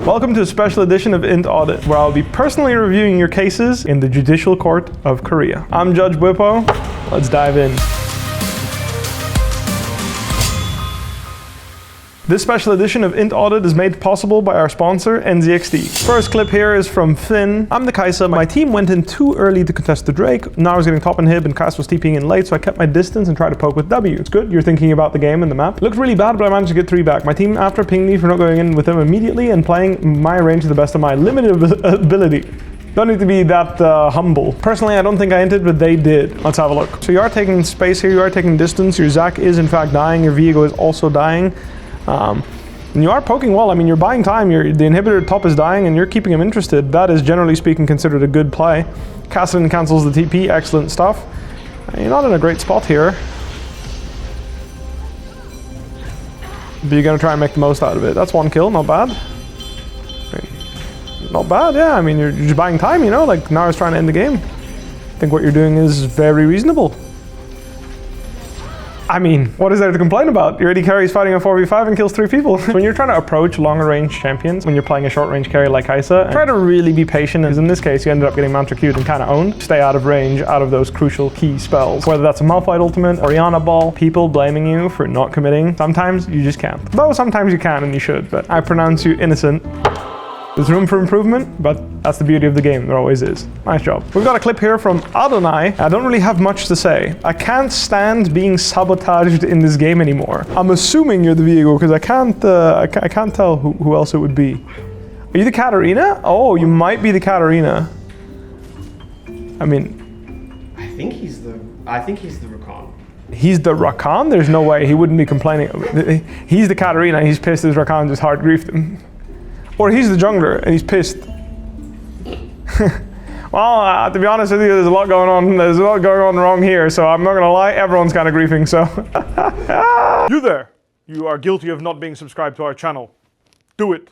Welcome to a special edition of Int Audit, where I'll be personally reviewing your cases in the Judicial Court of Korea. I'm Judge Bwipo. Let's dive in. This special edition of Int Audit is made possible by our sponsor, NZXT. First clip here is from Finn. I'm the Kai'Sa. My team went in too early to contest the Drake. Now I was getting top inhib and Cass was TPing in late, so I kept my distance and tried to poke with W. It's good, you're thinking about the game and the map. Looked really bad, but I managed to get 3 back. My team after pinged me for not going in with them immediately and playing my range to the best of my limited ability. Don't need to be that humble. Personally, I don't think I entered, but they did. Let's have a look. So you are taking space here, you are taking distance. Your Zac is in fact dying, your Viego is also dying. And you are poking well. I mean, you're buying time. The inhibitor top is dying and you're keeping him interested. That is generally speaking considered a good play. Katarina cancels the TP, excellent stuff. You're not in a great spot here. But you're gonna try and make the most out of it. That's 1 kill, not bad. Not bad, yeah. I mean, you're just buying time, you know? Like, now it's trying to end the game. I think what you're doing is very reasonable. I mean, what is there to complain about? Your AD carry is fighting a 4v5 and kills 3 people. When you're trying to approach longer range champions, when you're playing a short range carry like Kai'Sa, try to really be patient, because in this case you ended up getting Mantra Q'd and kind of owned. Stay out of range, out of those crucial key spells. Whether that's a Malphite ultimate, Orianna ball, people blaming you for not committing. Sometimes you just can't. Though sometimes you can and you should, but I pronounce you innocent. There's room for improvement, but that's the beauty of the game. There always is. Nice job. We've got a clip here from Adonai. I don't really have much to say. I can't stand being sabotaged in this game anymore. I'm assuming you're the Viego because I can't tell who else it would be. Are you the Katarina? Oh, you might be the Katarina. I mean, I think he's the Rakan. He's the Rakan? There's no way he wouldn't be complaining. He's the Katarina. He's pissed his Rakan just hard griefed him. Or he's the jungler and he's pissed. Well, to be honest with you, there's a lot going on. There's a lot going on wrong here, so I'm not gonna lie, everyone's kind of griefing, so. You there, you are guilty of not being subscribed to our channel. Do it.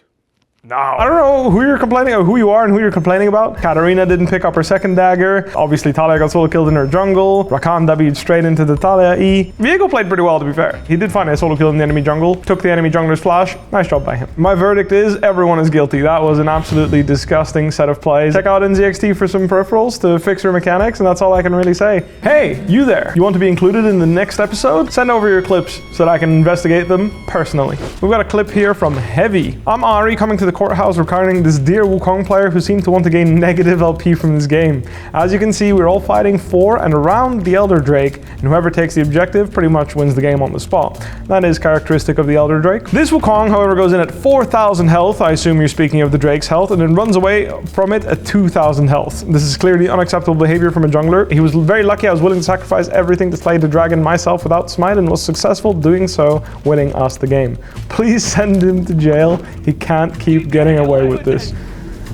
Now. I don't know who you're complaining, or who you are and who you're complaining about. Katarina didn't pick up her second dagger. Obviously Talia got solo killed in her jungle. Rakan W'd straight into the Talia E. Viego played pretty well, to be fair. He did find a solo kill in the enemy jungle. Took the enemy jungler's flash. Nice job by him. My verdict is everyone is guilty. That was an absolutely disgusting set of plays. Check out NZXT for some peripherals to fix your mechanics, and that's all I can really say. Hey, you there. You want to be included in the next episode? Send over your clips so that I can investigate them personally. We've got a clip here from Heavy. I'm Ahri coming to the courthouse regarding this dear Wukong player who seemed to want to gain negative LP from this game. As you can see, we're all fighting for and around the Elder Drake, and whoever takes the objective pretty much wins the game on the spot. That is characteristic of the Elder Drake. This Wukong, however, goes in at 4,000 health, I assume you're speaking of the Drake's health, and then runs away from it at 2,000 health. This is clearly unacceptable behavior from a jungler. He was very lucky I was willing to sacrifice everything to slay the dragon myself without smite, and was successful doing so, winning us the game. Please send him to jail. He can't keep getting away with this.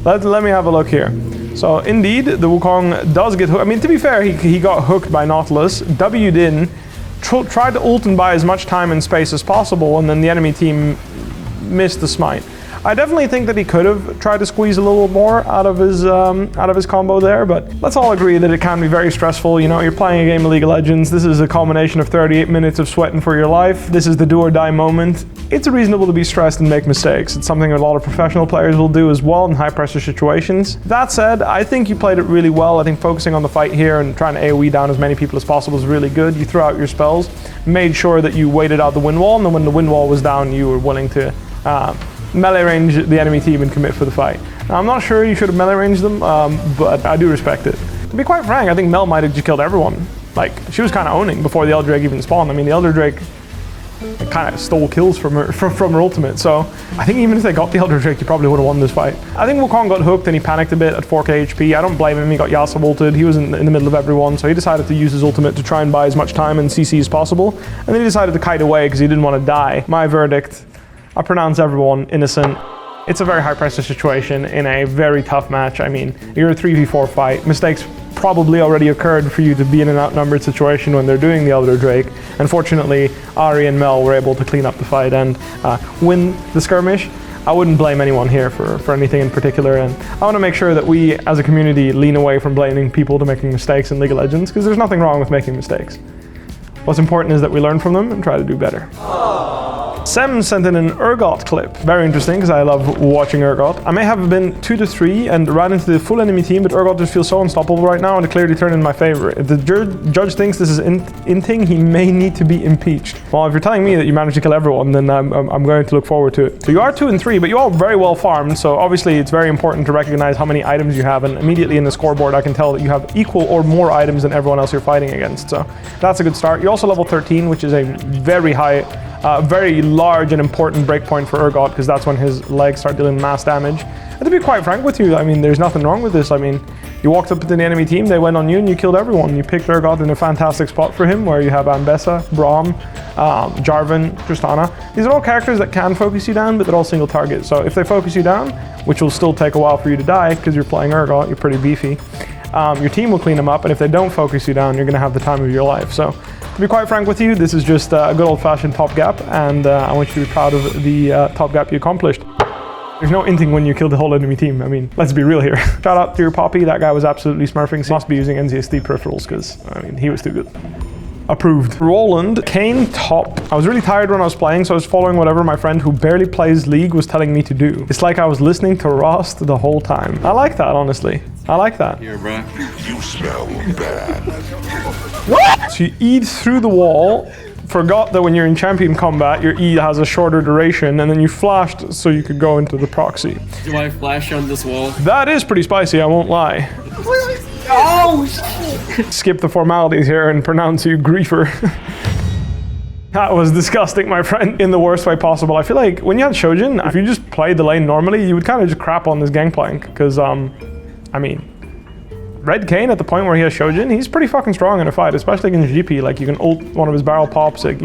Let me have a look here. So indeed, the Wukong does get hooked. I mean, to be fair, he got hooked by Nautilus, W'd in, tried to ult and buy as much time and space as possible, and then the enemy team missed the smite. I definitely think that he could have tried to squeeze a little more out of his combo there, but let's all agree that it can be very stressful. You know, you're playing a game of League of Legends. This is a culmination of 38 minutes of sweating for your life. This is the do or die moment. It's reasonable to be stressed and make mistakes. It's something a lot of professional players will do as well in high pressure situations. That said, I think you played it really well. I think focusing on the fight here and trying to AoE down as many people as possible is really good. You threw out your spells, made sure that you waited out the wind wall, and then when the wind wall was down, you were willing to melee range the enemy team and commit for the fight. Now, I'm not sure you should have melee ranged them, but I do respect it. To be quite frank, I think Mel might have just killed everyone. Like, she was kind of owning before the Elder Drake even spawned. I mean, the Elder Drake kind of stole kills from her ultimate, so I think even if they got the Elder Drake, you probably would have won this fight. I think Wukong got hooked and he panicked a bit at 4k HP. I don't blame him. He got Yasuo ulted. He was in the middle of everyone, so he decided to use his ultimate to try and buy as much time and CC as possible, and then he decided to kite away because he didn't want to die. My verdict, I pronounce everyone innocent. It's a very high pressure situation in a very tough match. I mean, you're a 3v4 fight. Mistakes probably already occurred for you to be in an outnumbered situation when they're doing the Elder Drake. Unfortunately, Ahri and Mel were able to clean up the fight and win the skirmish. I wouldn't blame anyone here for anything in particular, and I want to make sure that we as a community lean away from blaming people to making mistakes in League of Legends, because there's nothing wrong with making mistakes. What's important is that we learn from them and try to do better. SEMZ sent in an Urgot clip. Very interesting, because I love watching Urgot. I may have been 2 to 3 and ran into the full enemy team, but Urgot just feels so unstoppable right now, and it clearly turned in my favor. If the judge thinks this is INTING, he may need to be impeached. Well, if you're telling me that you managed to kill everyone, then I'm going to look forward to it. So you are 2 and 3, but you all very well farmed, so obviously it's very important to recognize how many items you have, and immediately in the scoreboard I can tell that you have equal or more items than everyone else you're fighting against. So that's a good start. You're also level 13, which is a very high, very large and important breakpoint for Urgot, because that's when his legs start dealing mass damage. And to be quite frank with you, I mean, there's nothing wrong with this. I mean, you walked up to the enemy team, they went on you, and you killed everyone. You picked Urgot in a fantastic spot for him, where you have Ambessa, Braum, Jarvan, Tristana. These are all characters that can focus you down, but they're all single targets. So if they focus you down, which will still take a while for you to die, because you're playing Urgot, you're pretty beefy, your team will clean them up, and if they don't focus you down, you're going to have the time of your life. So to be quite frank with you, this is just a good old-fashioned top gap, and I want you to be proud of the top gap you accomplished. There's no inting when you kill the whole enemy team. I mean, let's be real here. Shout out to your Poppy. That guy was absolutely smurfing. So he must be using NZSD peripherals, because, I mean, he was too good. Approved. Roland, Kayn top. I was really tired when I was playing, so I was following whatever my friend who barely plays League was telling me to do. It's like I was listening to Rost the whole time. I like that, honestly. I like that. Here, bro. You smell bad. What? So you E'd through the wall, forgot that when you're in champion combat, your E has a shorter duration, and then you flashed so you could go into the proxy. Do I flash on this wall? That is pretty spicy, I won't lie. Oh, shit. Skip the formalities here and pronounce you griefer. That was disgusting, my friend, in the worst way possible. I feel like when you had Shojin, if you just played the lane normally, you would kind of just crap on this gangplank, because, I mean, Red Kayn at the point where he has Shojin, he's pretty fucking strong in a fight, especially against GP. Like, you can ult one of his barrel pops. Like,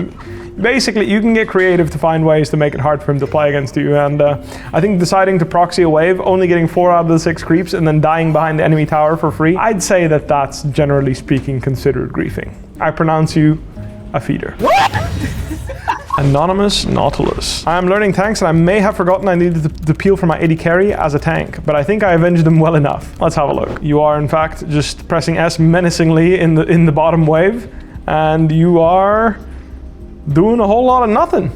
basically, you can get creative to find ways to make it hard for him to play against you. And I think deciding to proxy a wave, only getting 4 out of the 6 creeps, and then dying behind the enemy tower for free, I'd say that that's, generally speaking, considered griefing. I pronounce you a feeder. What? Anonymous Nautilus. I am learning tanks, and I may have forgotten I needed to peel for my AD carry as a tank, but I think I avenged him well enough. Let's have a look. You are, in fact, just pressing S menacingly in the bottom wave, and you are doing a whole lot of nothing.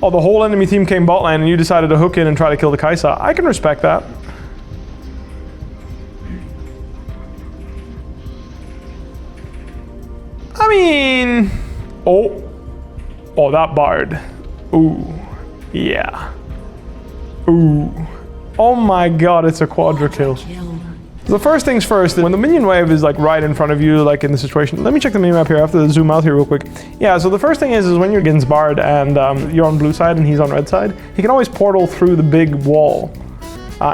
Oh, the whole enemy team came bot lane, and you decided to hook in and try to kill the Kai'Sa. I can respect that. I mean... Oh, that Bard. Ooh. Yeah. Ooh. Oh my god, it's a quadra kill. The first things first, when the minion wave is like right in front of you, like in the situation, let me check the mini map here. I have to zoom out here real quick. Yeah, so the first thing is when you're against Bard and you're on blue side and he's on red side, he can always portal through the big wall.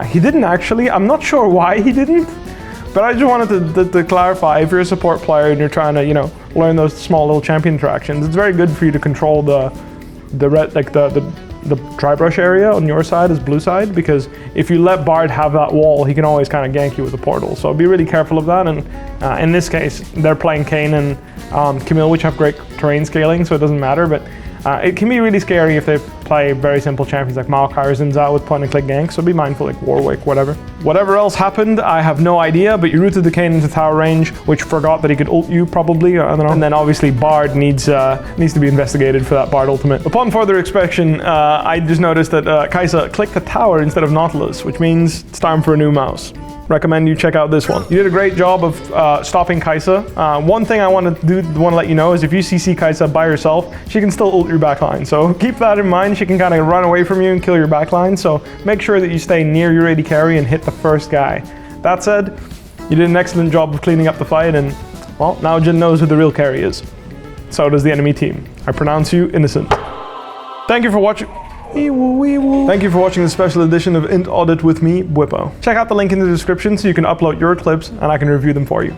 He didn't actually, I'm not sure why he didn't, but I just wanted to clarify, if you're a support player and you're trying to, you know, learn those small little champion interactions, it's very good for you to control the red, like the dry brush area on your side is blue side, because if you let Bard have that wall, he can always kind of gank you with a portal. So be really careful of that. And in this case, they're playing Kayn and Camille, which have great terrain scaling, so it doesn't matter. But it can be really scary if they play very simple champions like Maokai or Zinza with point and click ganks, so be mindful, like Warwick, whatever. Whatever else happened, I have no idea, but you rooted the Kayn into tower range, which forgot that he could ult you probably, I don't know. And then obviously Bard needs to be investigated for that Bard ultimate. Upon further inspection, I just noticed that Kai'Sa clicked the tower instead of Nautilus, which means it's time for a new mouse. Recommend you check out this one. You did a great job of stopping Kai'Sa. One thing I want to let you know is if you CC Kai'Sa by herself, she can still ult your backline. So keep that in mind. She can kind of run away from you and kill your backline. So make sure that you stay near your AD carry and hit the first guy. That said, you did an excellent job of cleaning up the fight, and well, now Jin knows who the real carry is. So does the enemy team. I pronounce you innocent. Thank you for watching. Thank you for watching this special edition of Int Audit with me, Bwipo. Check out the link in the description so you can upload your clips and I can review them for you.